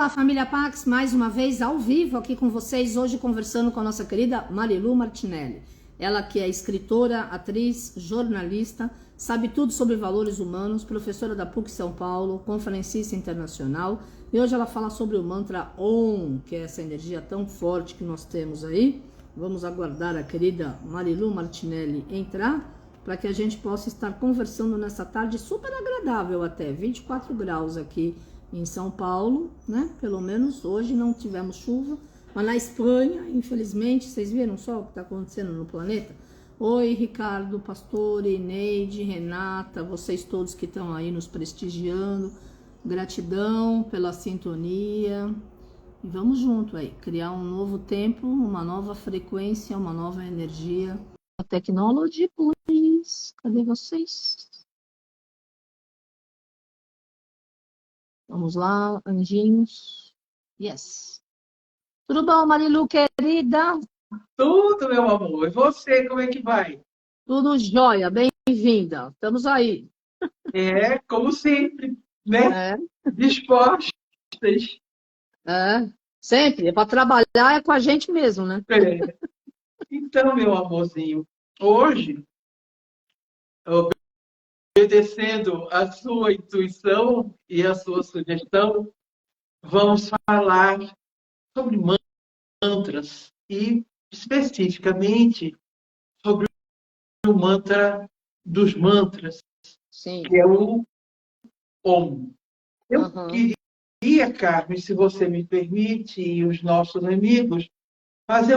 família Pax, mais uma vez ao vivo aqui com vocês, hoje conversando com a nossa querida Marilu Martinelli. Ela que é escritora, atriz, jornalista, sabe tudo sobre valores humanos, professora da PUC São Paulo, conferencista internacional, e hoje ela fala sobre o mantra OM, que é essa energia tão forte que nós temos aí. Vamos aguardar a querida Marilu Martinelli entrar, para que a gente possa estar conversando nessa tarde super agradável até, 24 graus aqui em São Paulo, né? Pelo menos hoje não tivemos chuva, mas na Espanha, infelizmente, vocês viram só o que está acontecendo no planeta? Oi, Ricardo, Pastore, Neide, Renata, vocês todos que estão aí nos prestigiando, gratidão pela sintonia, e vamos junto aí, criar um novo tempo, uma nova frequência, uma nova energia. A tecnologia, please. Cadê vocês? Vamos lá, anjinhos. Yes. Tudo bom, Marilu, querida? Tudo, meu amor. E você, como é que vai? Tudo jóia, bem-vinda. Estamos aí. Como sempre, né? É, Dispostas. sempre. Para trabalhar é com a gente mesmo, né? É. Então, meu amorzinho, hoje, obedecendo a sua intuição e a sua sugestão, vamos falar sobre mantras e, especificamente, sobre o mantra dos mantras, Sim. que é o Om. Eu Uhum. queria, Carmen, se você me permite, e os nossos amigos, fazer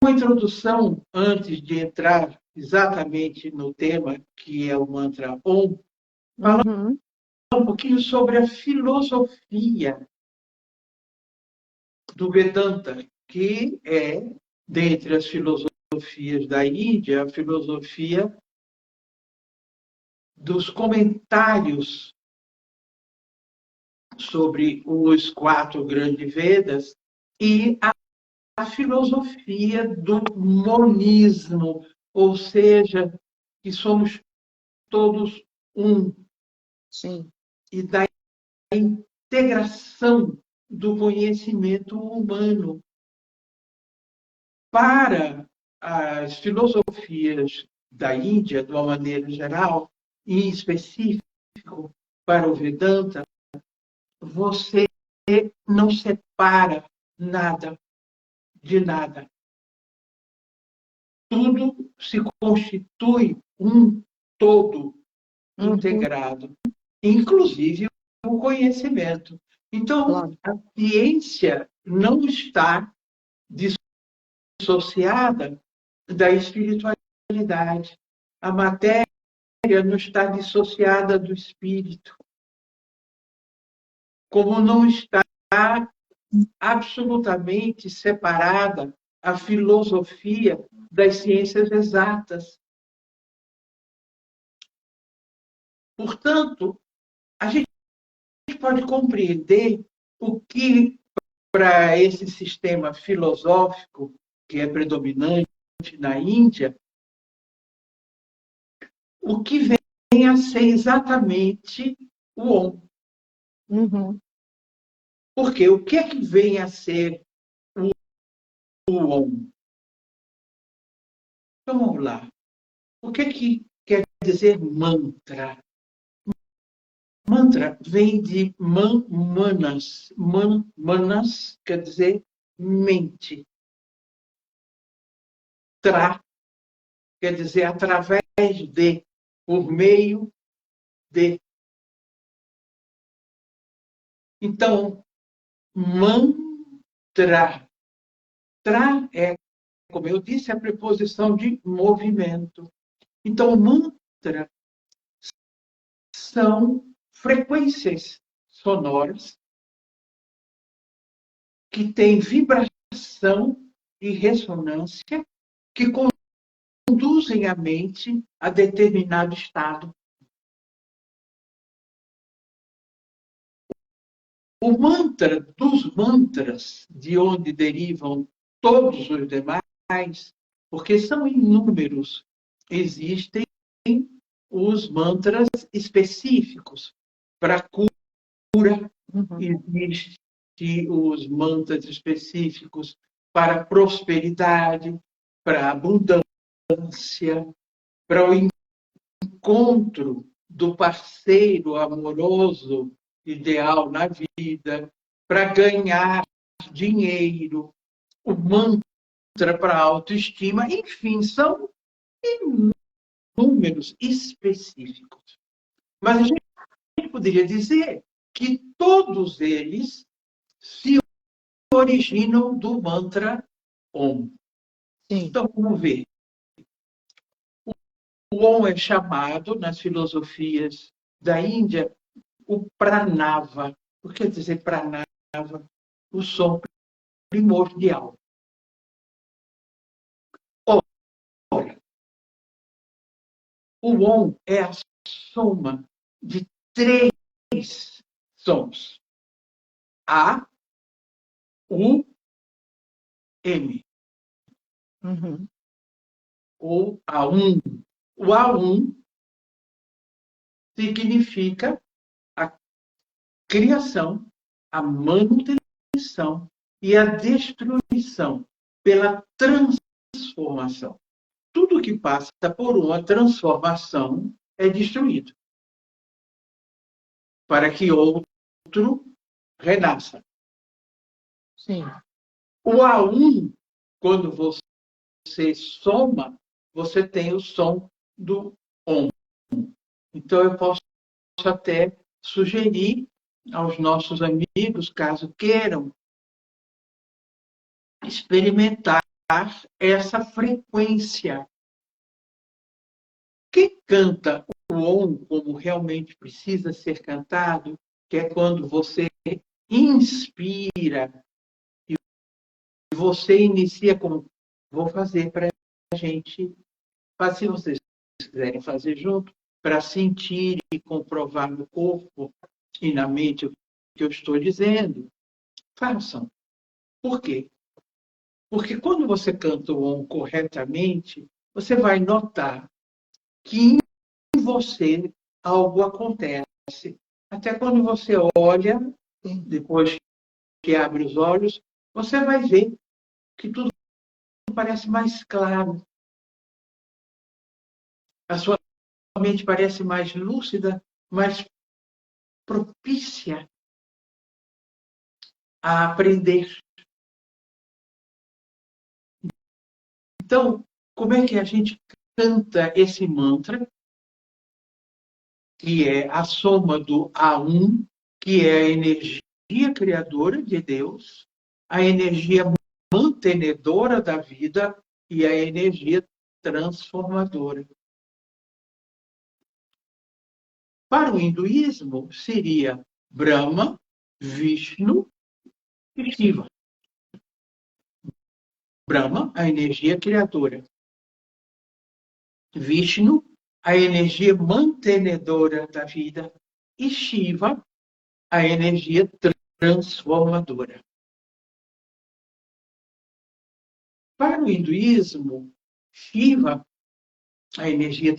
uma introdução antes de entrar exatamente no tema, que é o mantra Om, falar Uhum. um pouquinho sobre a filosofia do Vedanta, que é, dentre as filosofias da Índia, a filosofia dos comentários sobre os 4 grandes Vedas e a filosofia do monismo, ou seja, que somos todos um, Sim. e da integração do conhecimento humano. Para as filosofias da Índia, de uma maneira geral, e em específico para o Vedanta, você não separa nada de nada. Tudo se constitui um todo integrado, inclusive o conhecimento. Então, Claro. a ciência não está dissociada da espiritualidade. A matéria não está dissociada do espírito. Como não está absolutamente separada a filosofia das ciências exatas. Portanto, a gente pode compreender o que, para esse sistema filosófico que é predominante na Índia, o que vem a ser exatamente o Om. Uhum. Porque o que é que vem a ser o Om? Então, vamos lá. O que é que quer dizer mantra? Mantra vem de manas. Manas quer dizer mente. Tra quer dizer através de, por meio de. Então, mantra. Tra é, como eu disse, a preposição de movimento. Então, mantra são frequências sonoras que têm vibração e ressonância que conduzem a mente a determinado estado. O mantra dos mantras, de onde derivam todos os demais, porque são inúmeros, existem os mantras específicos para cura, Uhum. existe os mantras específicos para prosperidade, para abundância, para o encontro do parceiro amoroso ideal na vida, para ganhar dinheiro, o mantra para a autoestima, enfim, são números específicos. Mas a gente poderia dizer que todos eles se originam do mantra Om. Sim. Então, vamos ver. O Om é chamado, nas filosofias da Índia, o Pranava. O que quer dizer Pranava? O som primordial. Ora, o Om é a soma de 3 sons. A, U, M. Uhum. Ou A1. O A1 significa a criação, a manutenção e a destruição pela transformação. Tudo que passa por uma transformação é destruído para que outro renasça. Sim. O A1, quando você soma, você tem o som do Om. Então, eu posso até sugerir aos nossos amigos, caso queiram, experimentar essa frequência. Quem canta o Om como realmente precisa ser cantado, que é quando você inspira e você inicia como vou fazer para a gente, se vocês quiserem fazer junto, para sentir e comprovar no corpo e na mente o que eu estou dizendo, façam. Por quê? Porque quando você canta o Om corretamente, você vai notar que em você algo acontece. Até quando você olha, depois que abre os olhos, você vai ver que tudo parece mais claro. A sua mente parece mais lúcida, mais propícia a aprender. Então, como é que a gente canta esse mantra, que é a soma do A1, que é a energia criadora de Deus, a energia mantenedora da vida e a energia transformadora. Para o hinduísmo, seria Brahma, Vishnu e Shiva. Brahma, a energia criadora. Vishnu, a energia mantenedora da vida. E Shiva, a energia transformadora. Para o hinduísmo, Shiva, a energia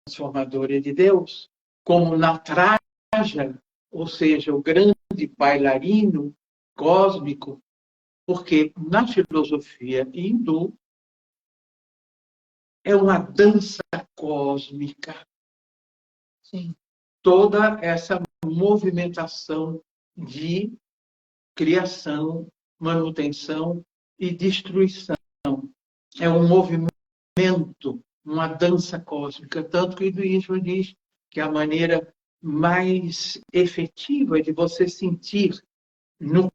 transformadora de Deus, como Nataraja, ou seja, o grande bailarino cósmico, porque na filosofia hindu é uma dança cósmica. Sim. Toda essa movimentação de criação, manutenção e destruição. É um movimento, uma dança cósmica. Tanto que o hinduísmo diz que a maneira mais efetiva de você sentir no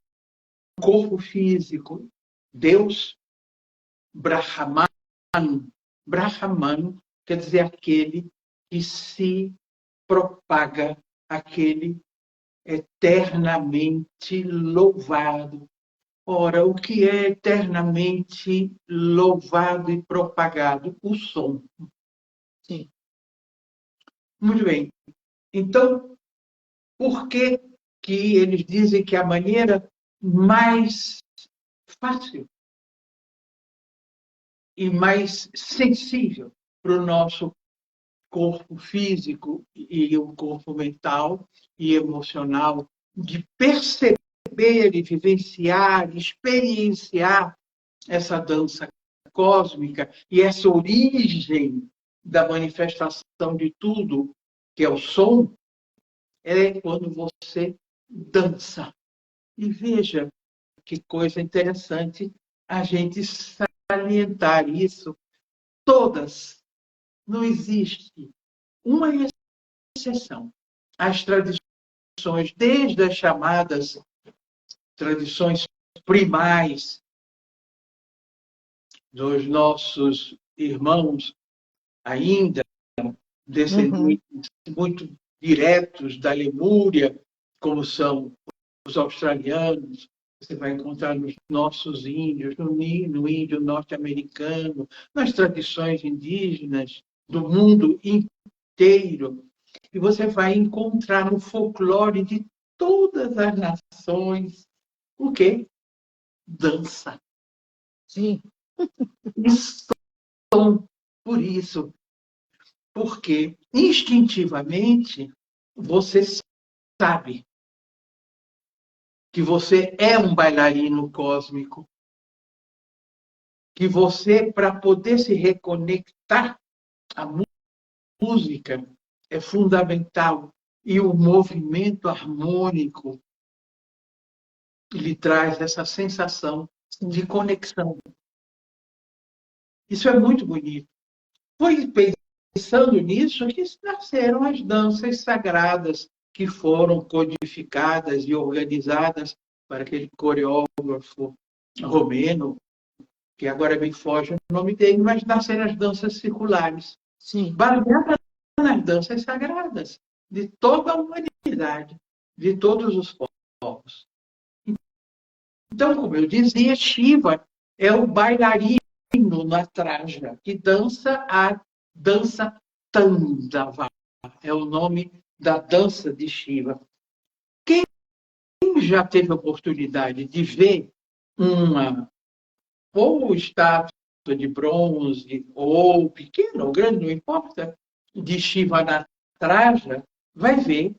corpo físico Deus, Brahman. Brahman quer dizer aquele que se propaga, aquele eternamente louvado. Ora, o que é eternamente louvado e propagado? O som. Sim. Muito bem. Então, por que eles dizem que a maneira mais fácil e mais sensível para o nosso corpo físico e o corpo mental e emocional de perceber perceber e vivenciar, experienciar essa dança cósmica e essa origem da manifestação de tudo, que é o som, é quando você dança. E veja que coisa interessante a gente salientar isso. Todas, não existe uma exceção. As tradições, desde as chamadas tradições primais dos nossos irmãos, ainda descendentes muito diretos da Lemúria, como são os australianos, você vai encontrar nos nossos índios, no índio norte-americano, nas tradições indígenas do mundo inteiro. E você vai encontrar no folclore de todas as nações o quê? Dança. Sim. E som. Por isso, porque instintivamente você sabe que você é um bailarino cósmico, que você, para poder se reconectar à música, é fundamental. E o movimento harmônico lhe traz essa sensação de conexão. Isso é muito bonito. Foi pensando nisso que nasceram as danças sagradas, que foram codificadas e organizadas para aquele coreógrafo romeno, que agora me foge o nome dele, mas nasceram as danças circulares. Sim. Baseadas nas danças sagradas de toda a humanidade, de todos os povos. Então, como eu dizia, Shiva é o bailarino na traja, que dança a dança Tandava. É o nome da dança de Shiva. Quem já teve a oportunidade de ver uma ou estátua de bronze, ou pequena ou grande, não importa, de Shiva na traja, vai ver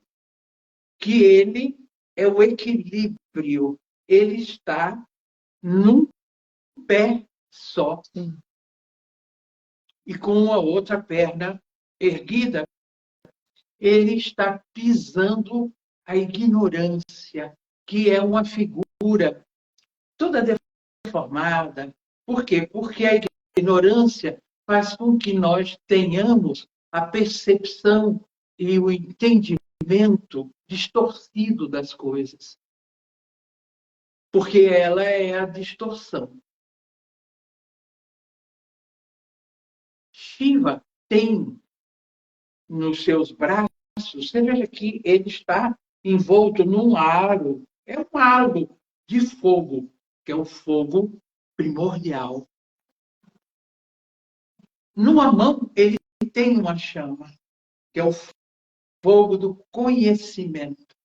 que ele é o equilíbrio. Ele está num pé só. E com a outra perna erguida, ele está pisando a ignorância, que é uma figura toda deformada. Por quê? Porque a ignorância faz com que nós tenhamos a percepção e o entendimento distorcido das coisas. Porque ela é a distorção. Shiva tem nos seus braços, você veja que ele está envolto num aro, é um aro de fogo, que é o fogo primordial. Numa mão, ele tem uma chama, que é o fogo do conhecimento.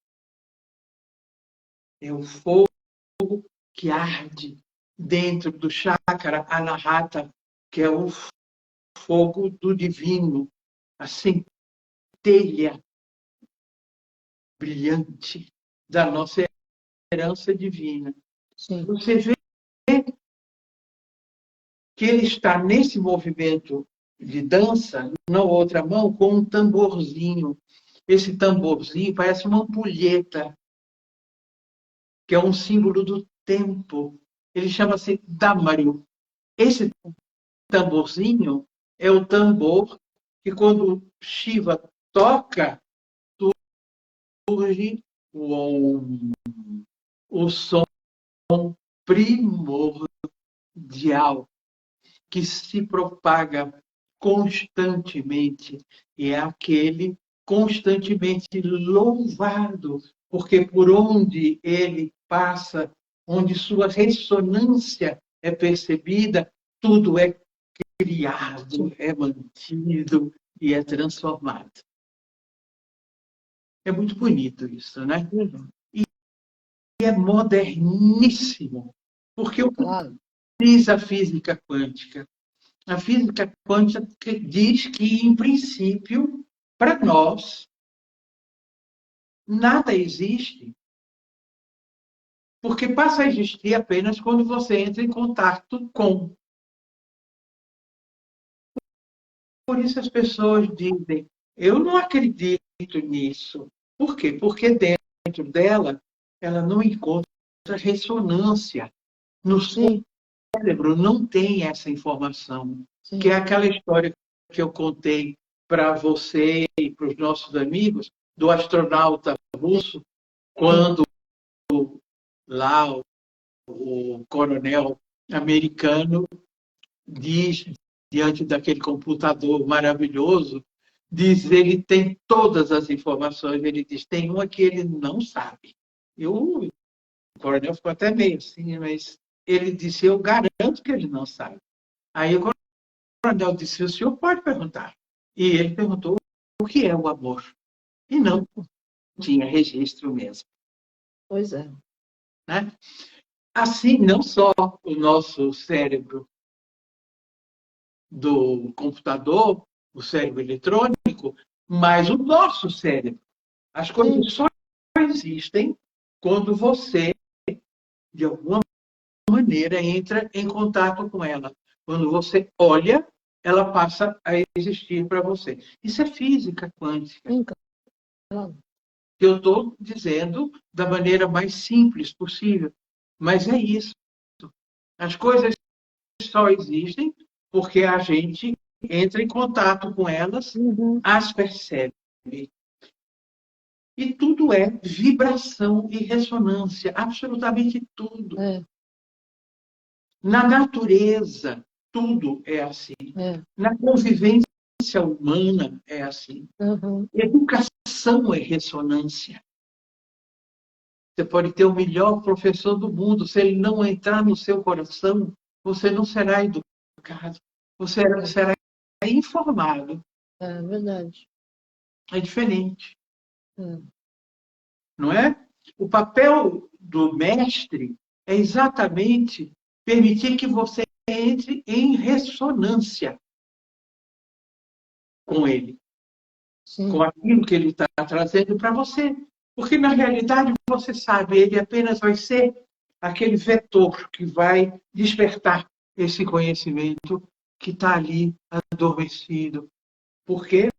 É o fogo que arde dentro do chakra anahata, que é o fogo do divino, a centelha brilhante da nossa herança divina. Sim. Você vê que ele está nesse movimento de dança, na outra mão, com um tamborzinho. Esse tamborzinho parece uma ampulheta, que é um símbolo do tempo. Ele chama-se Damaru. Esse tamborzinho é o tambor que, quando Shiva toca, surge o som primordial, que se propaga constantemente, e é aquele constantemente louvado, porque por onde ele passa, onde sua ressonância é percebida, tudo é criado, é mantido e é transformado. É muito bonito isso, né? E é moderníssimo, porque o que diz a física quântica? A física quântica diz que, em princípio, para nós, nada existe Porque passa a existir apenas quando você entra em contato com. Por isso as pessoas dizem, eu não acredito nisso. Por quê? Porque dentro dela, ela não encontra ressonância. No cérebro não tem essa informação. Sim. Que é aquela história que eu contei para você e para os nossos amigos, do astronauta russo, quando lá o coronel americano diz, diante daquele computador maravilhoso, diz, ele tem todas as informações, ele diz, tem uma que ele não sabe. O coronel ficou até meio assim, mas ele disse, eu garanto que ele não sabe. Aí o coronel disse, o senhor pode perguntar. E ele perguntou o que é o amor. E não tinha registro mesmo. Pois é. Né? Assim, não só o nosso cérebro do computador, o cérebro eletrônico, mas o nosso cérebro. As coisas só existem quando você, de alguma maneira, entra em contato com ela. Quando você olha, ela passa a existir para você. Isso é física quântica. Eu estou dizendo da maneira mais simples possível. Mas é isso. As coisas só existem porque a gente entra em contato com elas, as percebe. E tudo é vibração e ressonância, absolutamente tudo. Na natureza, tudo é assim. Na convivência humana, é assim. Educação é ressonância. Você pode ter o melhor professor do mundo, se ele não entrar no seu coração, você não será educado, você será informado. É verdade. É diferente. Não é? O papel do mestre é exatamente permitir que você entre em ressonância com ele, com aquilo que ele está trazendo para você. Porque, na realidade, você sabe, ele apenas vai ser aquele vetor que vai despertar esse conhecimento que está ali adormecido. Por quê?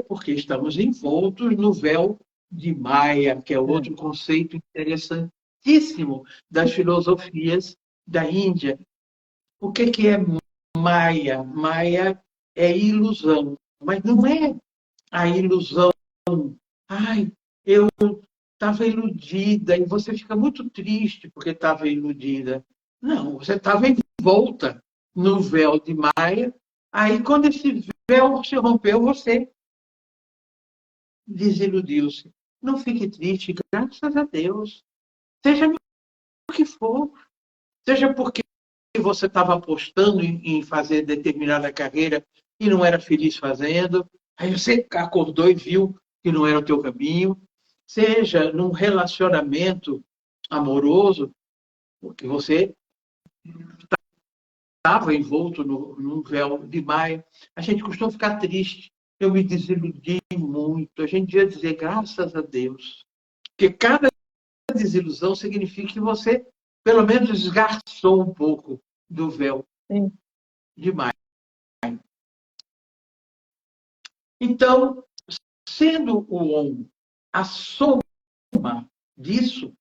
Porque estamos envoltos no véu de Maia, que é outro conceito interessantíssimo das filosofias da Índia. O que é Maia? Maia é ilusão, mas não é a ilusão. Ai, eu estava iludida, e você fica muito triste porque estava iludida. Não, você estava envolta no véu de Maia. Aí, quando esse véu se rompeu, você desiludiu-se. Não fique triste, graças a Deus. Seja o que for. Seja porque você estava apostando em fazer determinada carreira e não era feliz fazendo. Aí você acordou e viu que não era o teu caminho. Seja num relacionamento amoroso, porque você estava envolto num véu de maio. A gente costuma ficar triste. Eu me desiludi muito. A gente devia dizer graças a Deus. Porque cada desilusão significa que você, pelo menos, esgarçou um pouco do véu de maio. Então, sendo o Om a soma disso,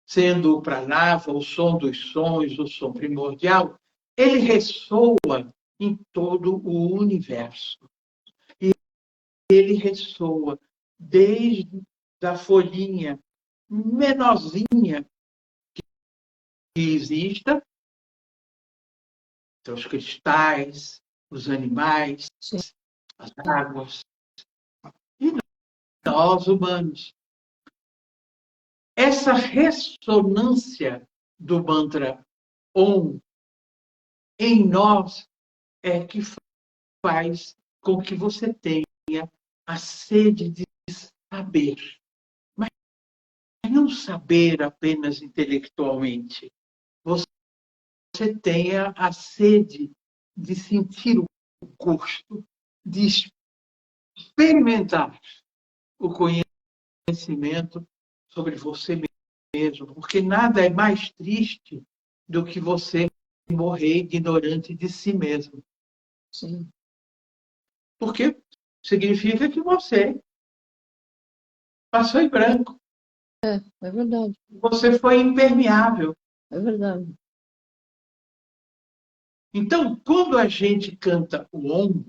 sendo o pranava, o som dos sons, o som primordial, ele ressoa em todo o universo. E ele ressoa desde a folhinha menorzinha que exista, então, os cristais, os animais, as águas, e nós, humanos. Essa ressonância do mantra Om em nós é que faz com que você tenha a sede de saber. Mas não saber apenas intelectualmente. Você tenha a sede de sentir o gosto, de experimentar o conhecimento sobre você mesmo, porque nada é mais triste do que você morrer ignorante de si mesmo. Sim. Porque significa que você passou em branco, É verdade. você foi impermeável. É verdade. Então, quando a gente canta o Om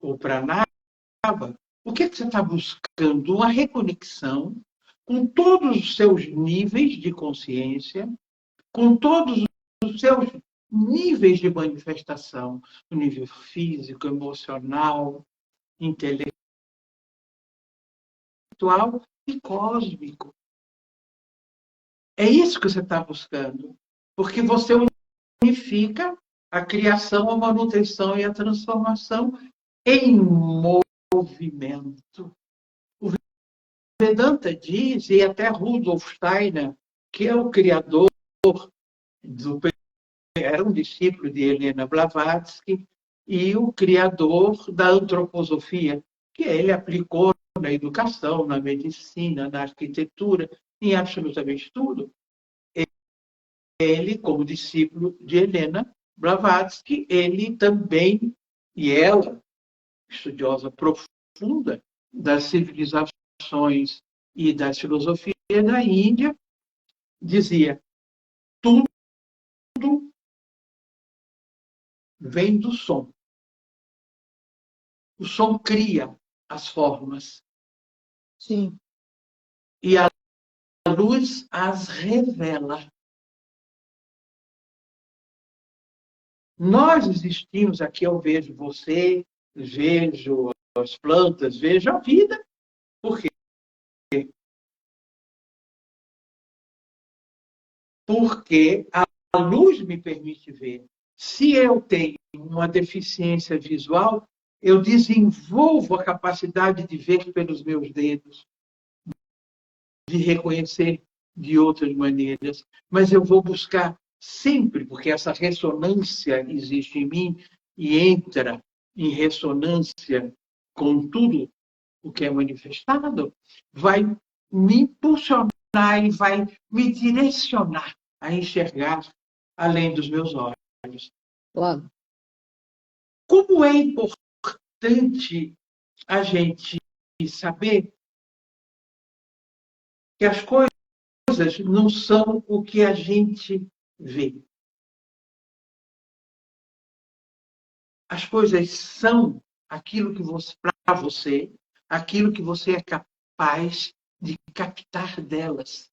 ou Pranava, o que você está buscando? Uma reconexão com todos os seus níveis de consciência, com todos os seus níveis de manifestação, o nível físico, emocional, intelectual e cósmico. É isso que você está buscando, porque você unifica a criação, a manutenção e a transformação em movimento. O Vedanta diz, e até Rudolf Steiner, que é o criador era um discípulo de Helena Blavatsky e o criador da antroposofia, que ele aplicou na educação, na medicina, na arquitetura, em absolutamente tudo. Ele, como discípulo de Helena Blavatsky, ele também, e ela, estudiosa profunda das civilizações e das filosofias da Índia, dizia: tudo vem do som. O som cria as formas. Sim. E a luz as revela. Nós existimos aqui, eu vejo você, vejo as plantas, vejo a vida. Por quê? Porque a luz me permite ver. Se eu tenho uma deficiência visual, eu desenvolvo a capacidade de ver pelos meus dedos, de reconhecer de outras maneiras, mas eu vou buscar sempre, porque essa ressonância existe em mim e entra em ressonância com tudo o que é manifestado, vai me impulsionar e vai me direcionar a enxergar além dos meus olhos. Claro. Como é importante a gente saber que as coisas não são o que a gente vê. As coisas são aquilo que você, para você, aquilo que você é capaz de captar delas.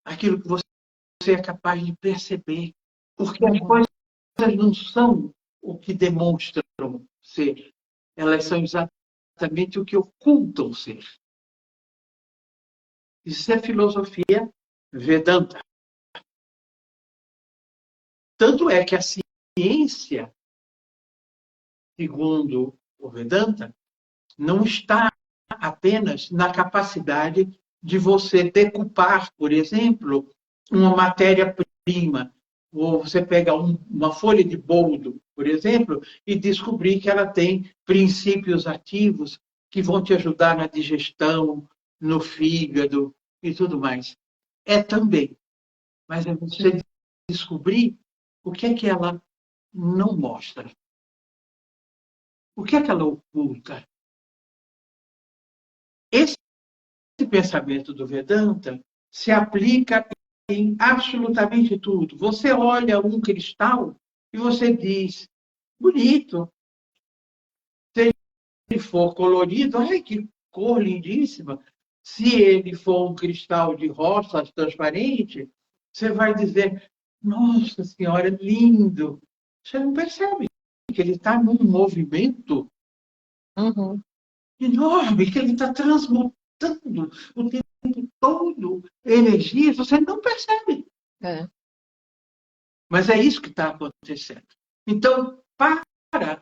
Aquilo que você é capaz de perceber. Porque as coisas não são o que demonstram ser. Elas são exatamente o que ocultam ser. Isso é filosofia Vedanta. Tanto é que a ciência, segundo o Vedanta, não está apenas na capacidade de você decupar, por exemplo, uma matéria-prima. Ou você pega uma folha de boldo, por exemplo, e descobrir que ela tem princípios ativos que vão te ajudar na digestão, no fígado e tudo mais. É também. Mas é você descobrir o que é que ela não mostra. O que é que ela oculta? Esse pensamento do Vedanta se aplica em absolutamente tudo. Você olha um cristal e você diz, bonito. Se ele for colorido, ai, que cor lindíssima. Se ele for um cristal de rocha transparente, você vai dizer, nossa senhora, lindo. Você não percebe que ele está num movimento enorme, que ele está transmutando o tempo todo energias, você não percebe. É. Mas é isso que está acontecendo. Então, para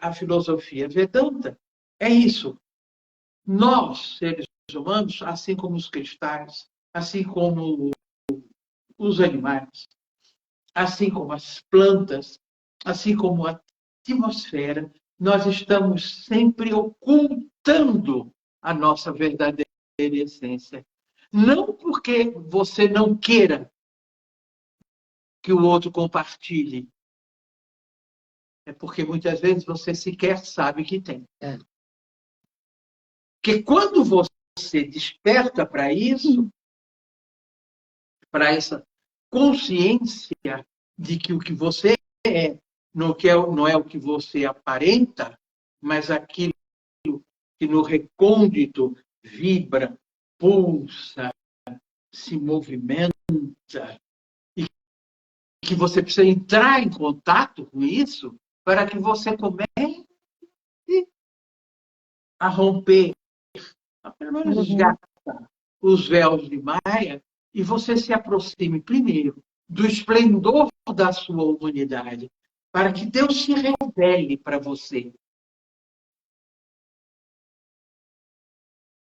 a filosofia Vedanta, é isso. Nós, seres humanos, assim como os cristais, assim como os animais, assim como as plantas, assim como a atmosfera, nós estamos sempre ocultando a nossa verdadeira essência. Não porque você não queira que o outro compartilhe, é porque muitas vezes você sequer sabe que tem. Porque quando você desperta para isso, para essa consciência de que o que você é não é o que você aparenta, mas aquilo que no recôndito vibra, pulsa, se movimenta, e que você precisa entrar em contato com isso para que você comece a romper, a pelo menos desgastar os véus de Maia, e você se aproxime primeiro do esplendor da sua humanidade, para que Deus se revele para você.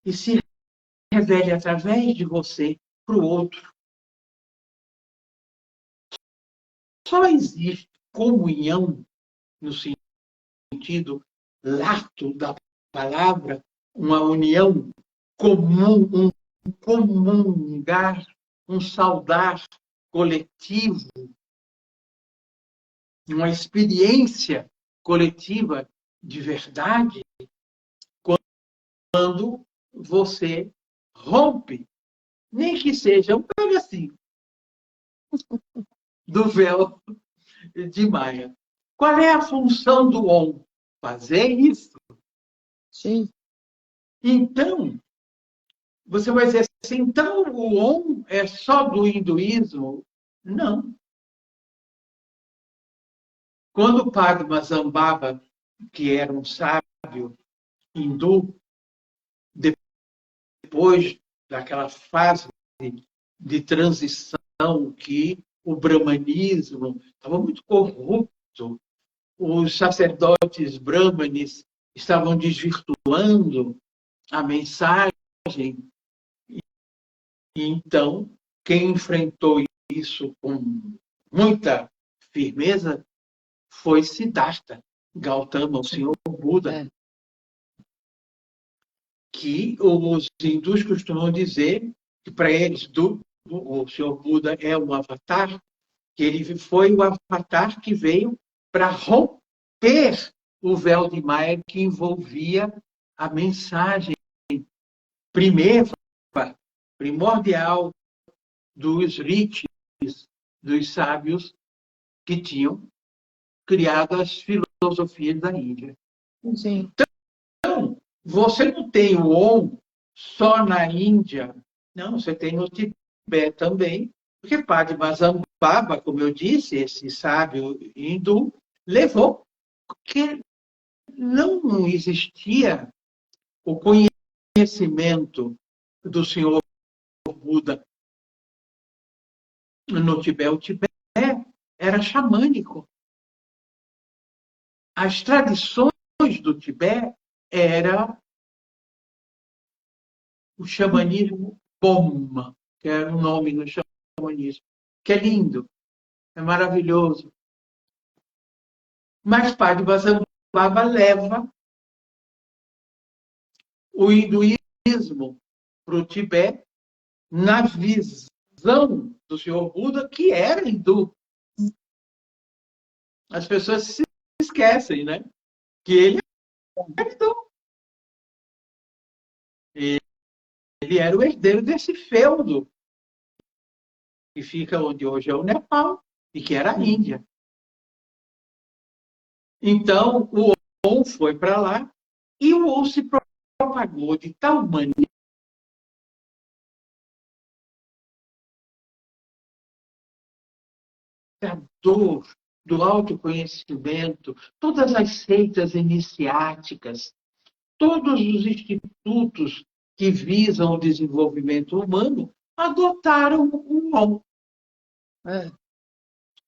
E se revele através de você para o outro. Só existe comunhão, no sentido lato da palavra, uma união comum, um comungar, um saudar coletivo, uma experiência coletiva de verdade, quando você rompe, nem que seja um pedacinho do véu de Maia. Qual é a função do Om? Fazer isso. Sim. Então, você vai dizer assim, então o Om é só do hinduísmo? Não. Quando o Padmasambhava, que era um sábio hindu, depois daquela fase de transição que o brahmanismo estava muito corrupto, os sacerdotes brahmanes estavam desvirtuando a mensagem. Então, quem enfrentou isso com muita firmeza foi Siddhartha Gautama, o senhor Buda, que os hindus costumam dizer que para eles o senhor Buda é um avatar, que ele foi o avatar que veio para romper o véu de Maia que envolvia a mensagem primeira, primordial dos rishis, dos sábios que tinham criado as filosofias da Índia. Sim. Então, você não tem o Om só na Índia, não, você tem no Tibete também, porque Padmasambhava, como eu disse, esse sábio hindu, levou, porque não existia o conhecimento do senhor Buda no Tibete. O Tibete era xamânico. As tradições do Tibete era o xamanismo Bomma, que era o nome do xamanismo, que é lindo, é maravilhoso. Mas Padmasambhava leva o hinduísmo para o Tibete na visão do senhor Buda, que era hindu. As pessoas se esquecem, né? Que ele era hindu. Ele era o herdeiro desse feudo, que fica onde hoje é o Nepal, e que era a Índia. Então, o Om foi para lá, e o Om se propagou de tal maneira dor do autoconhecimento, todas as seitas iniciáticas, todos os institutos que visam o desenvolvimento humano adotaram o Om.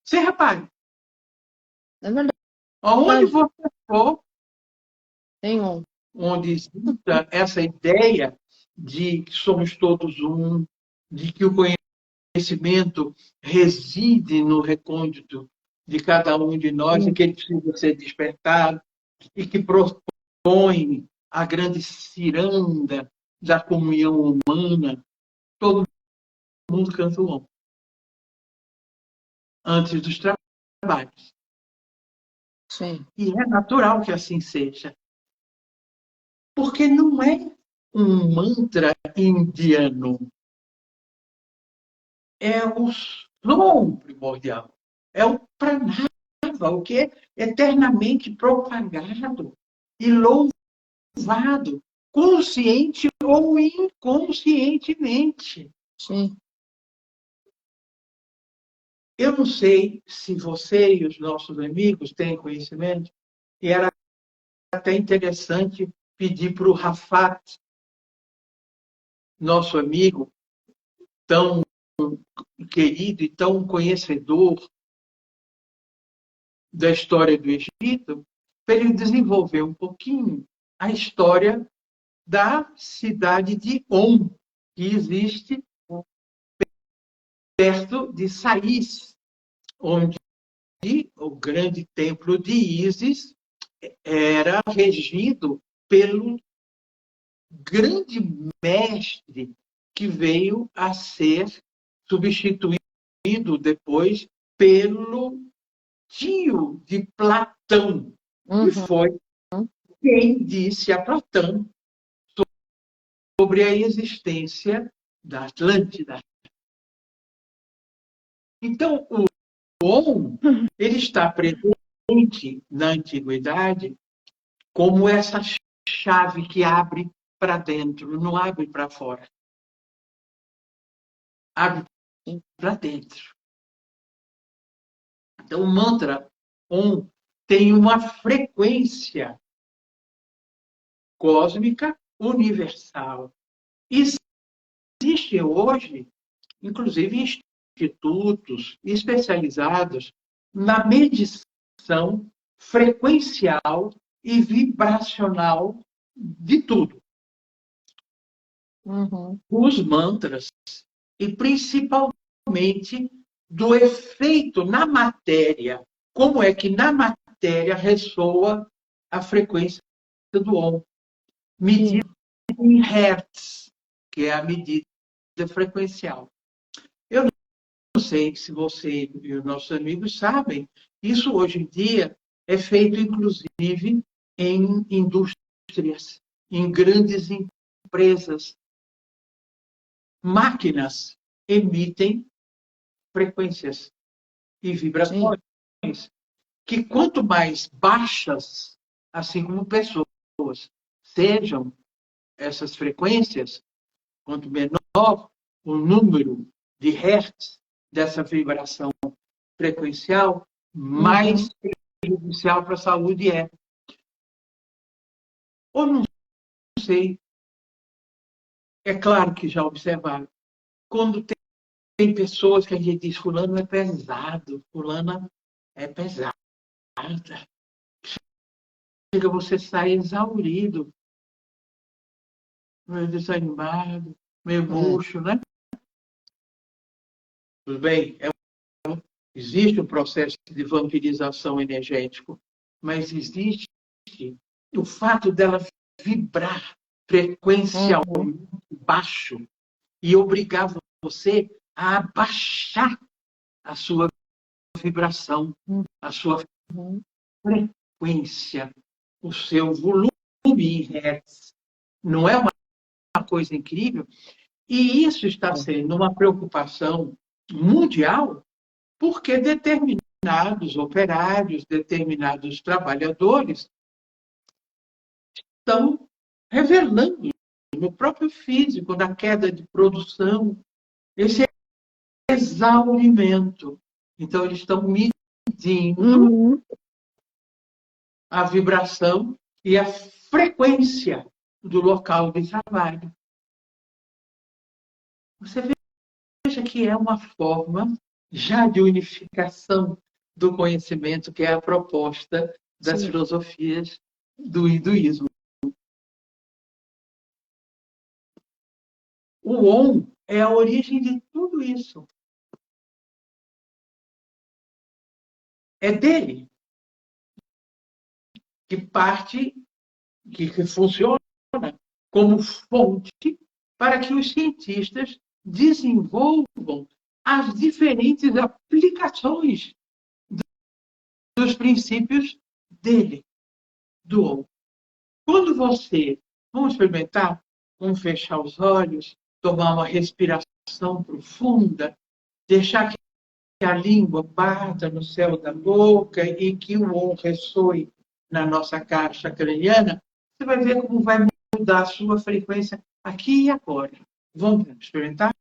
Você repare. É verdade. Aonde você for, Tem Om. onde existe essa ideia de que somos todos um, de que o conhecimento reside no recôndito de cada um de nós, e que ele precisa ser despertado, e que propõe a grande ciranda da comunhão humana, todo mundo canta o Om antes dos trabalhos. Sim. E é natural que assim seja. Porque não é um mantra indiano. É o som primordial. É o pranava, o que é eternamente propagado e louvado, consciente ou inconscientemente. Sim. Eu não sei se você e os nossos amigos têm conhecimento, e era até interessante pedir para o Rafat, nosso amigo, tão querido e tão conhecedor da história do Egito, para ele desenvolver um pouquinho a história da cidade de On, que existe perto de Sais, onde o grande templo de Ísis era regido pelo grande mestre que veio a ser substituído depois pelo tio de Platão, que Uhum. foi quem disse a Platão sobre a existência da Atlântida. Então, o Om, ele está presente na antiguidade como essa chave que abre para dentro, não abre para fora. Abre para dentro. Então, o mantra Om tem uma frequência cósmica universal. Existem hoje, inclusive, institutos especializados na medição frequencial e vibracional de tudo. Uhum. Os mantras, e principalmente do efeito na matéria. Como é que na matéria ressoa a frequência do Om? Medida em Hertz, que é a medida frequencial. Eu não sei se você e os nossos amigos sabem, isso hoje em dia é feito, inclusive, em indústrias, em grandes empresas. Máquinas emitem frequências e vibrações que, quanto mais baixas, assim como pessoas, sejam essas frequências, quanto menor o número de hertz dessa vibração frequencial, mais prejudicial para a saúde é. Ou não sei, é claro que já observaram. Quando tem pessoas que a gente diz, fulano é pesado, fulana é pesada. Chega, você sai exaurido, meio desanimado, meio murcho, né? Tudo bem, existe um processo de vampirização energético, mas existe o fato dela vibrar frequencialmente baixo e obrigar você a abaixar a sua vibração, a sua frequência, o seu volume em hertz. Não é uma coisa incrível? E isso está sendo uma preocupação mundial, porque determinados operários, determinados trabalhadores estão revelando no próprio físico, na queda de produção, esse exaurimento. Então, eles estão medindo a vibração e a frequência do local de trabalho. Você veja que é uma forma já de unificação do conhecimento, que é a proposta das filosofias do hinduísmo. O Om é a origem de tudo isso. É dele que parte, que funciona como fonte para que os cientistas desenvolvam as diferentes aplicações dos princípios dele, do Om. Quando você, vamos experimentar, vamos fechar os olhos, tomar uma respiração profunda, deixar que a língua bata no céu da boca e que o Om ressoe na nossa caixa craniana, você vai ver como vai mudar a sua frequência aqui e agora. Vamos experimentar?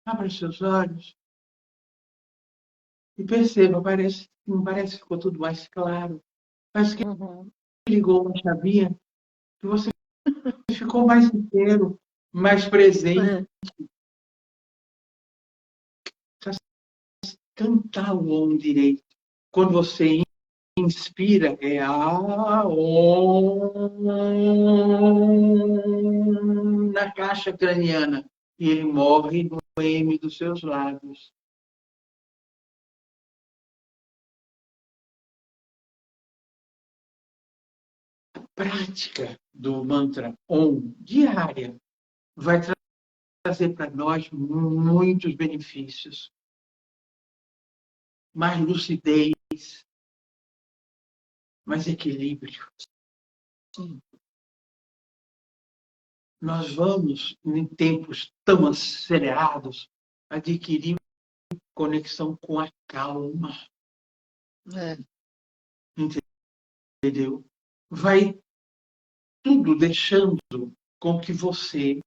Abra seus olhos e perceba, não parece que ficou tudo mais claro. Parece que ligou uma chavinha, que você ficou mais inteiro, mais presente. Cantar o Om direito. Quando você inspira, é a Om na caixa craniana. E ele morre no M dos seus lábios. A prática do mantra Om diária vai trazer para nós muitos benefícios. Mais lucidez, mais equilíbrio. Sim. Nós vamos, em tempos tão acelerados, adquirir conexão com a calma. Entendeu? Vai tudo deixando com que você,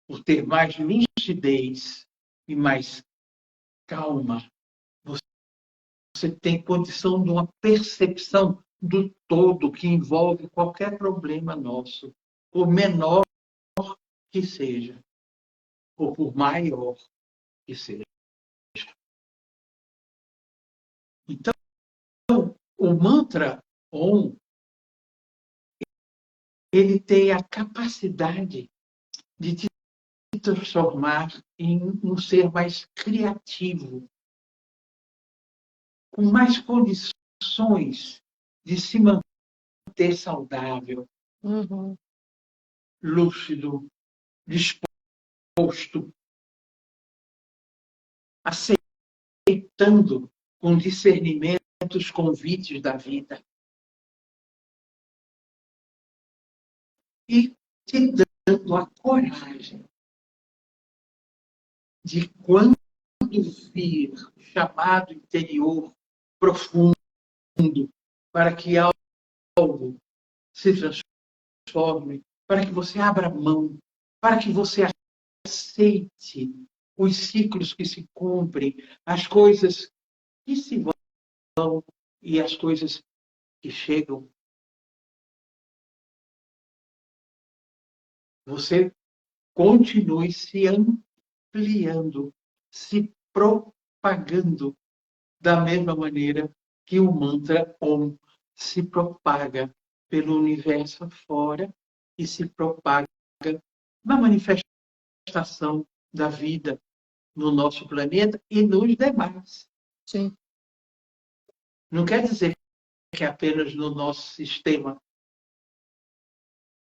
por ter mais lucidez e mais calma, você tem condição de uma percepção do todo que envolve qualquer problema nosso, por menor que seja, ou por maior que seja. Então, o mantra Om, ele tem a capacidade de te transformar em um ser mais criativo, com mais condições de se manter saudável, lúcido, disposto, aceitando com discernimento os convites da vida e te dando a coragem de, quando vir o chamado interior profundo para que algo se transforme, para que você abra mão, para que você aceite os ciclos que se cumprem, as coisas que se vão e as coisas que chegam. Você continue se ampliando, se propagando da mesma maneira que o mantra Om se propaga pelo universo afora e se propaga na manifestação da vida no nosso planeta e nos demais. Sim. Não quer dizer que é apenas no nosso sistema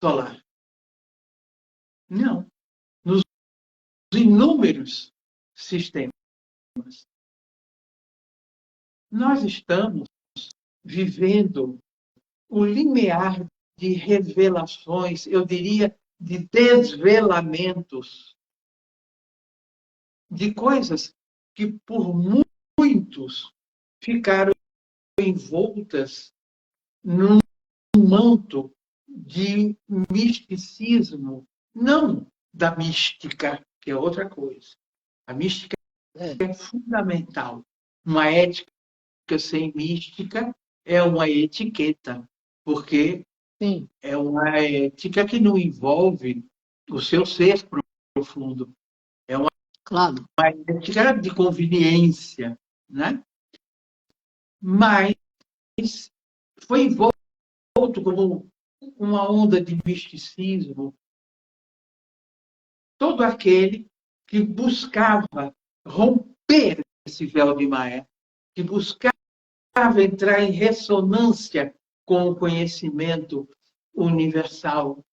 solar. Não. Nos inúmeros sistemas. Nós estamos vivendo o limiar de revelações, eu diria, de desvelamentos, de coisas que por muitos ficaram envoltas num manto de misticismo, não da mística, que é outra coisa. A mística é fundamental. Uma ética sem mística é uma etiqueta, porque Sim. é uma ética que não envolve o seu ser profundo. É uma Claro. ética de conveniência, né? Mas foi envolto como uma onda de misticismo todo aquele que buscava romper esse véu de Maia, que buscava entrar em ressonância com o conhecimento universal,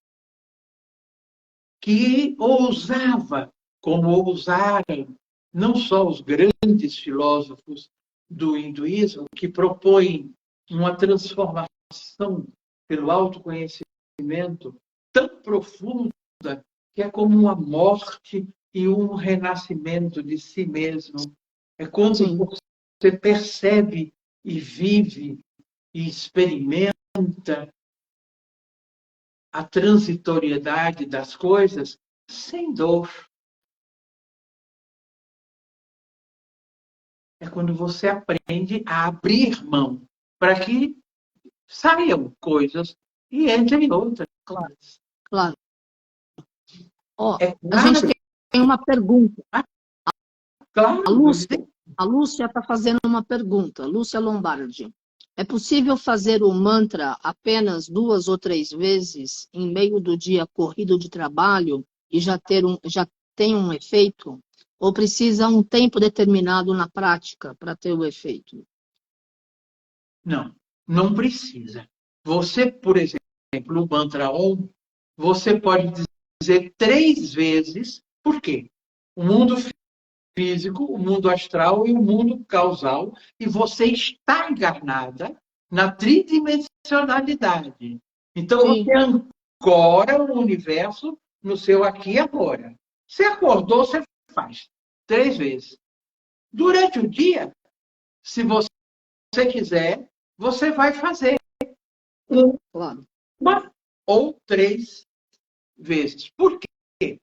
que ousava, como ousaram não só os grandes filósofos do hinduísmo, que propõem uma transformação pelo autoconhecimento tão profunda que é como uma morte e um renascimento de si mesmo. É quando Sim. você percebe e vive e experimenta a transitoriedade das coisas sem dor. É quando você aprende a abrir mão para que saiam coisas e entrem outras. Claro. Claro. Ó, É a gente claro, tem uma pergunta. claro. A Lúcia está fazendo uma pergunta. Lúcia Lombardi. É possível fazer o mantra apenas 2 ou 3 vezes em meio do dia corrido de trabalho e já tem um efeito? Ou precisa um tempo determinado na prática para ter o efeito? Não, não precisa. Você, por exemplo, o mantra Om, você pode dizer 3 vezes. Por quê? O mundo físico, o mundo astral e o mundo causal, e você está encarnada na tridimensionalidade. Então, Sim. você ancora o universo no seu aqui e agora. Você acordou, você faz 3 vezes. Durante o dia, se você quiser, você vai fazer Claro. uma ou 3 vezes. Por quê?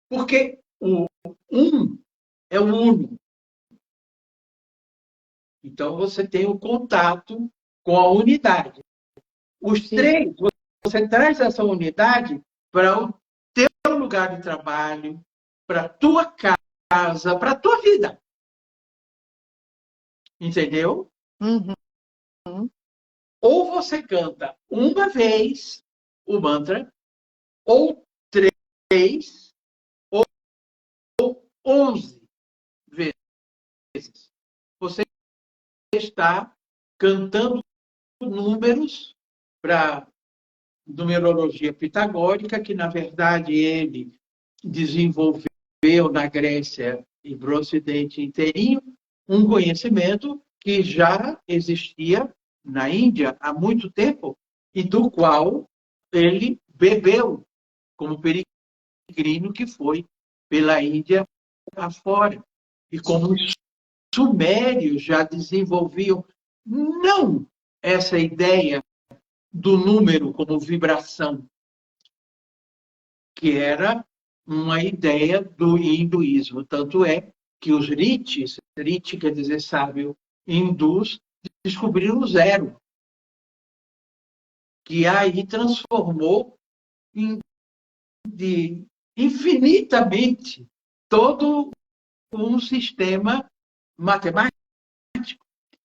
Porque o um é o uno. Então, você tem o contato com a unidade. Os Sim. 3, você traz essa unidade para o teu lugar de trabalho, para a tua casa, para a tua vida. Entendeu? Uhum. Ou você canta uma vez o mantra, ou 3, ou 11 vezes. Você está cantando números para numerologia pitagórica, que, na verdade, ele desenvolveu na Grécia e para o Ocidente inteirinho um conhecimento que já existia na Índia há muito tempo e do qual ele bebeu como peregrino que foi pela Índia afora. E como os sumérios já desenvolviam não essa ideia do número como vibração, que era uma ideia do hinduísmo. Tanto é que os rishis, rishi quer dizer sábio, hindus, descobriram o zero, que aí transformou infinitamente todo um sistema matemático.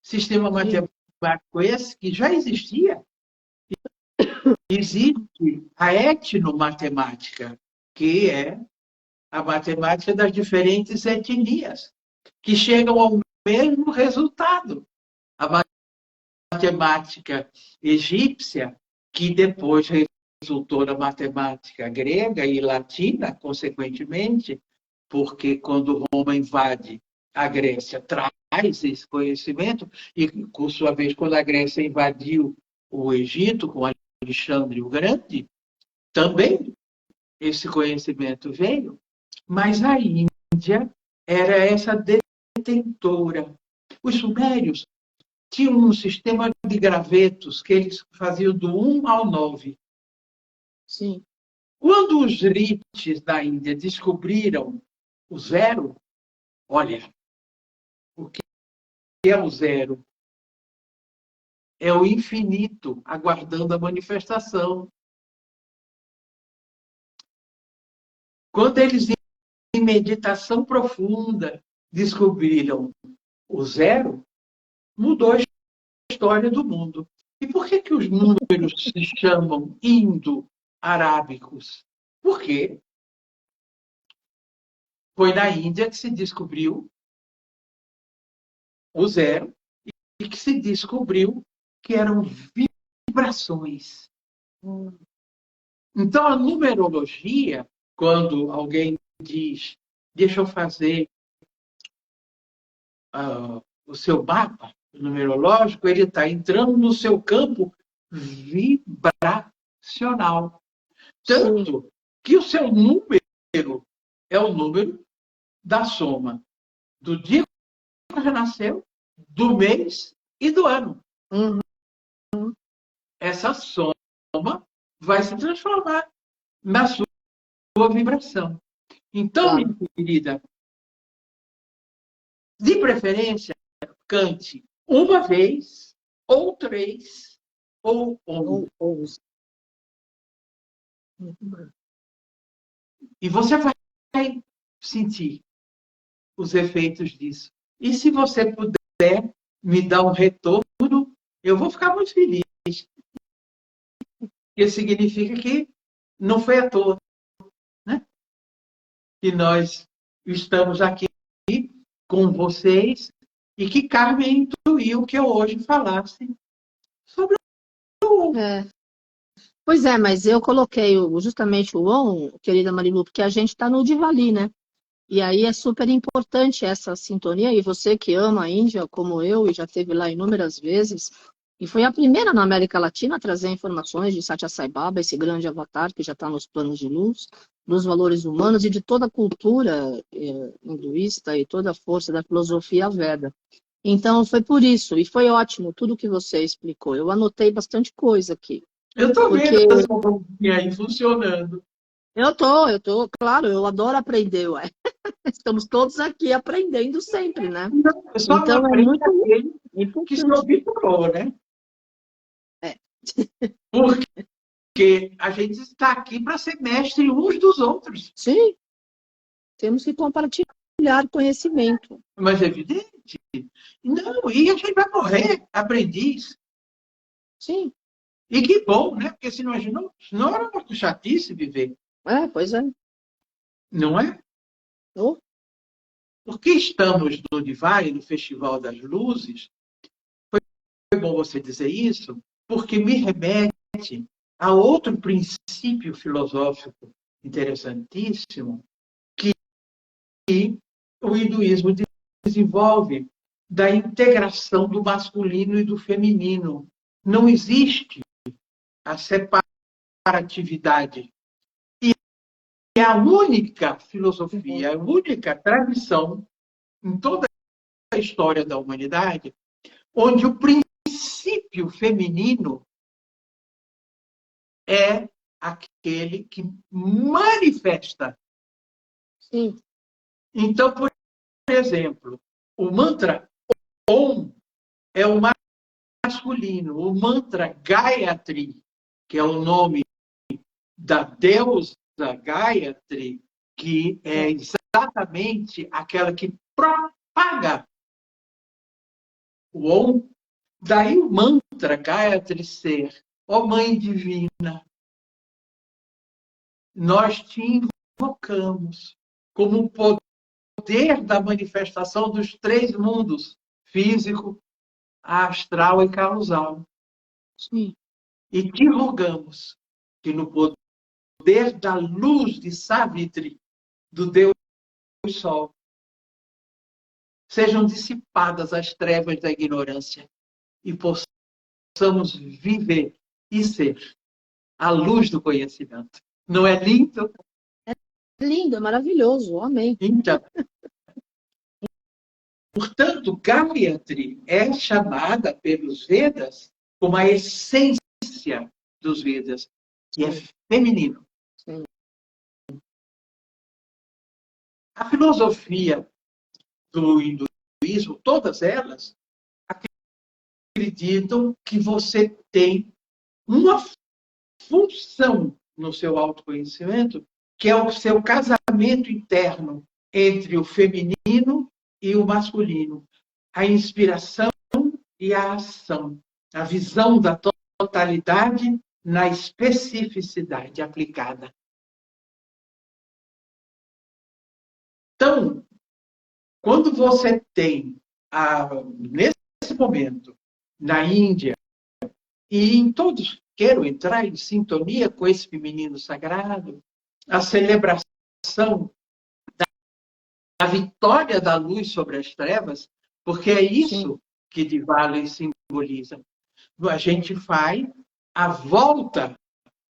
Sistema matemático esse que já existia. Existe a etnomatemática, que é a matemática das diferentes etnias, que chegam ao mesmo resultado. A matemática egípcia, que depois resultou na matemática grega e latina, consequentemente, porque quando Roma invade a Grécia, traz esse conhecimento, e, por sua vez, quando a Grécia invadiu o Egito, com Alexandre o Grande, também esse conhecimento veio, mas a Índia era essa detentora. Os sumérios tinham um sistema de gravetos que eles faziam do 1 ao 9. Sim. Quando os rishis da Índia descobriram o zero, olha, o que é o zero? É o infinito aguardando a manifestação. Quando eles, em meditação profunda, descobriram o zero, mudou a história do mundo. E por que os números se chamam indo-arábicos? Porque foi na Índia que se descobriu o zero e que se descobriu que eram vibrações. Então, a numerologia, quando alguém diz, deixa eu fazer o seu mapa numerológico, ele está entrando no seu campo vibracional. Tanto que o seu número é o número da soma do dia que você nasceu, do mês e do ano. Uhum. Essa soma vai se transformar na sua vibração. Então, minha querida, de preferência, cante uma vez, ou 3, ou 11. E você vai sentir os efeitos disso. E se você puder me dar um retorno, eu vou ficar muito feliz. Porque significa que não foi à toa, né? Que nós estamos aqui com vocês e que Carmen intuiu que eu hoje falasse sobre o... Pois é, mas eu coloquei justamente o ON, querida Marilu, porque a gente está no Diwali, né? E aí é super importante essa sintonia, e você que ama a Índia, como eu, e já esteve lá inúmeras vezes, e foi a primeira na América Latina a trazer informações de Satya Sai Baba, esse grande avatar que já está nos planos de luz, dos valores humanos e de toda a cultura hinduísta e toda a força da filosofia Veda. Então foi por isso, e foi ótimo tudo que você explicou. Eu anotei bastante coisa aqui. Eu estou vendo essa bombinha aí funcionando. Eu tô, claro, eu adoro aprender, ué. Estamos todos aqui aprendendo sempre, né? Só então é muito importante. Que se obturou, né? É. Porque a gente está aqui para ser mestre uns dos outros. Sim, temos que compartilhar conhecimento. Mas é evidente. Não, e a gente vai morrer aprendiz. Sim. E que bom, né? Porque senão era uma chatice viver. Pois é. Não é? Porque estamos no Diwali, no Festival das Luzes, foi bom você dizer isso, porque me remete a outro princípio filosófico interessantíssimo que o hinduísmo desenvolve da integração do masculino e do feminino. Não existe a separatividade. E é a única filosofia, a única tradição em toda a história da humanidade onde o princípio feminino é aquele que manifesta. Sim. Então, por exemplo, o mantra Om é o masculino, o mantra Gayatri, que é o nome da deusa Gayatri, que é exatamente aquela que propaga o Om. Daí o mantra Gayatri ser, ó Mãe Divina, nós te invocamos como o poder da manifestação dos 3 mundos, físico, astral e causal. Sim. E te rogamos que no poder da luz de Savitri, do Deus Sol, sejam dissipadas as trevas da ignorância e possamos viver e ser a luz do conhecimento. Não é lindo? É lindo, é maravilhoso. Amém. Então, portanto, Gayatri é chamada pelos Vedas como a essência dos Vedas, que é feminino. Sim. A filosofia do hinduísmo, todas elas, acreditam que você tem uma função no seu autoconhecimento, que é o seu casamento interno entre o feminino e o masculino, a inspiração e a ação, a visão da totalidade na especificidade aplicada. Então, quando você tem, nesse momento, na Índia, e em todos queiram entrar em sintonia com esse feminino sagrado, a celebração da vitória da luz sobre as trevas, porque é isso Sim. que Diwali simboliza. A gente faz a volta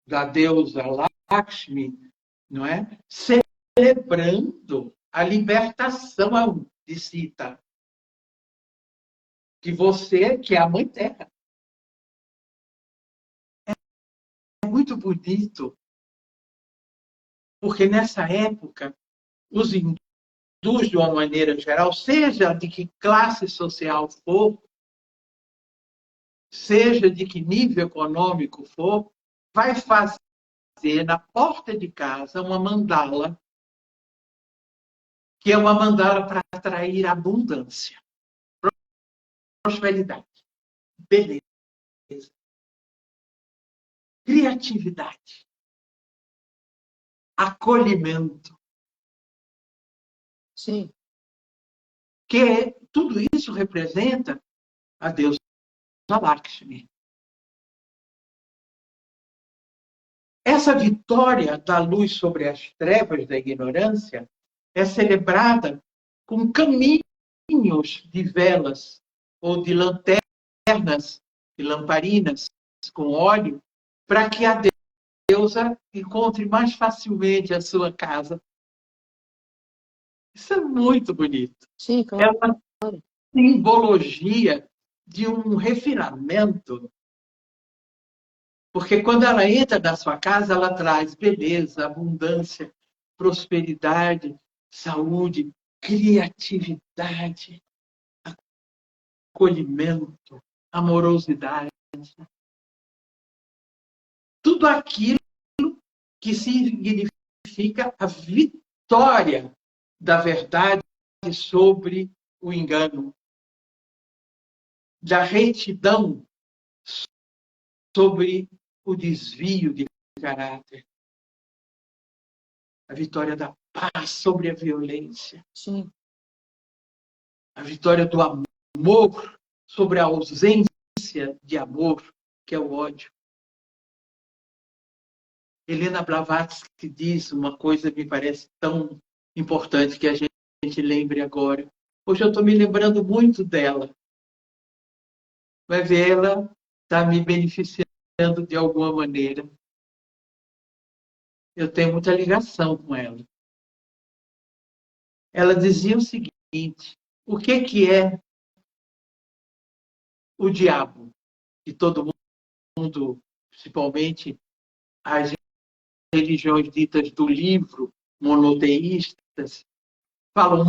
da deusa Lakshmi, não é? Celebrando a libertação de Sita, que é a Mãe Terra. É muito bonito, porque nessa época, os hindus, de uma maneira geral, seja de que classe social for, seja de que nível econômico for, vai fazer na porta de casa uma mandala, que é uma mandala para atrair abundância, prosperidade, beleza, criatividade, acolhimento. Sim. Que tudo isso representa a deusa Lakshmi. Essa vitória da luz sobre as trevas da ignorância é celebrada com caminhos de velas ou de lanternas e lamparinas com óleo, para que a deusa encontre mais facilmente a sua casa. Isso é muito bonito. Sim, É claro. uma simbologia de um refinamento. Porque quando ela entra na sua casa, ela traz beleza, abundância, prosperidade, saúde, criatividade, acolhimento, amorosidade. Tudo aquilo que significa a vitória da verdade sobre o engano, da retidão sobre o desvio de caráter, a vitória da paz sobre a violência, Sim. a vitória do amor sobre a ausência de amor, que é o ódio. Helena Blavatsky diz uma coisa que me parece tão importante que a gente lembre agora. Hoje eu estou me lembrando muito dela. Vai ver, ela está me beneficiando de alguma maneira. Eu tenho muita ligação com ela. Ela dizia o seguinte: o que é o diabo? Que todo mundo, principalmente as religiões ditas do livro, monoteístas, falam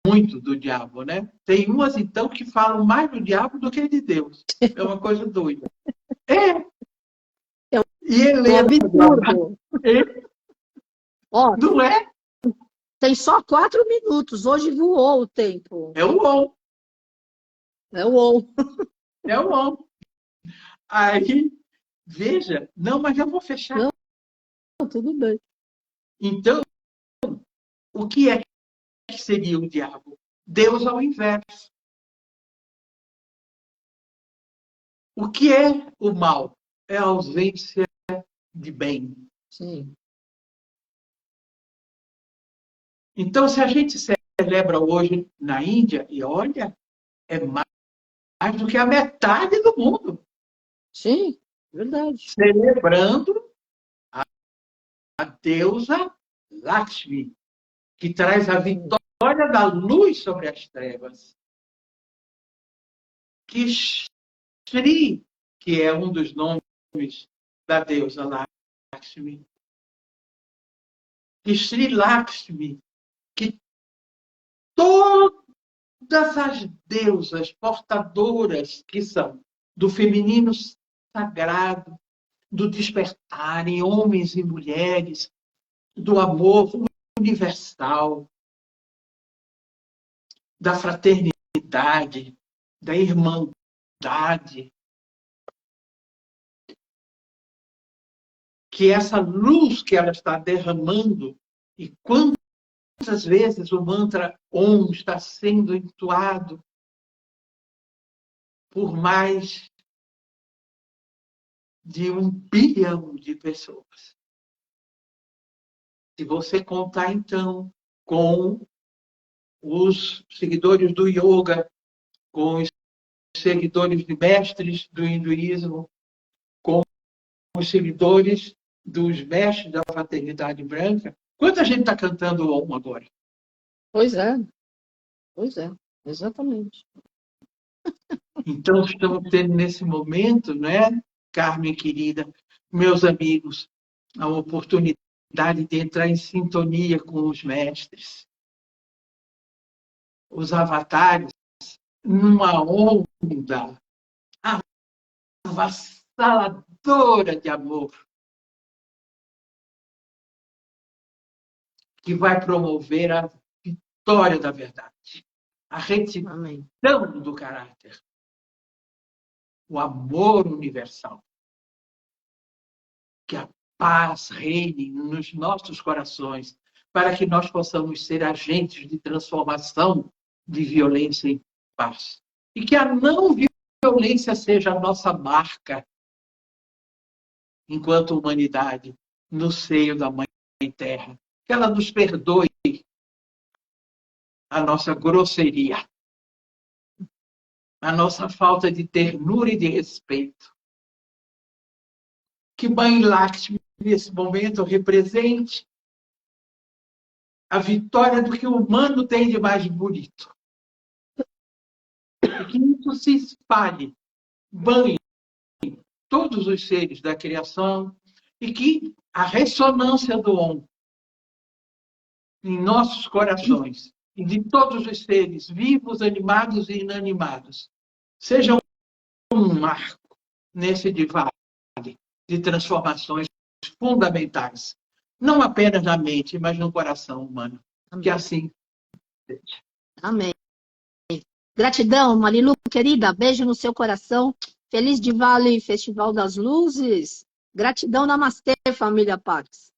muito do diabo, né? Tem umas, então, que falam mais do diabo do que de Deus. É uma coisa doida. E É absurdo. Ó, Não é? tem só 4 minutos. Hoje voou o tempo. É o on. É o on. É o on. Aí, veja, não, mas eu vou fechar. Não, tudo bem. Então, o que é que seria o diabo? Deus ao inverso. O que é o mal? É a ausência de bem. Sim. Então, se a gente celebra hoje na Índia, e olha, é mais do que a metade do mundo. Sim, verdade. Celebrando deusa Lakshmi, que traz a vitória da luz sobre as trevas. Que Shri, que é um dos nomes da deusa Lakshmi. Que Shri Lakshmi, que todas as deusas portadoras que são do feminino sagrado, do despertar em homens e mulheres, do amor universal, da fraternidade, da irmandade, que essa luz que ela está derramando, e quantas vezes o mantra Om está sendo entoado por mais de 1 bilhão de pessoas. Se você contar, então, com os seguidores do yoga, com os seguidores de mestres do hinduísmo, com os seguidores dos mestres da fraternidade branca, quanta gente está cantando Om agora? Pois é, exatamente. Então, estamos tendo nesse momento, né, Carmen querida, meus amigos, a oportunidade de entrar em sintonia com os mestres, os avatares, numa onda avassaladora de amor, que vai promover a vitória da verdade, a retidão do caráter, o amor universal. Que a paz reine nos nossos corações, para que nós possamos ser agentes de transformação de violência em paz. E que a não violência seja a nossa marca, enquanto humanidade, no seio da Mãe Terra. Que ela nos perdoe a nossa grosseria, a nossa falta de ternura e de respeito. Que Mãe Lakshmi, nesse momento, represente a vitória do que o humano tem de mais bonito. E que isso se espalhe, banhe todos os seres da criação, e que a ressonância do Om em nossos corações, e de todos os seres vivos, animados e inanimados, seja um marco nesse vale de transformações fundamentais, não apenas na mente, mas no coração humano. Amém. Que assim seja. Amém. Gratidão, Marilu, querida. Beijo no seu coração. Feliz Diwali, Festival das Luzes. Gratidão, namastê, família Pax.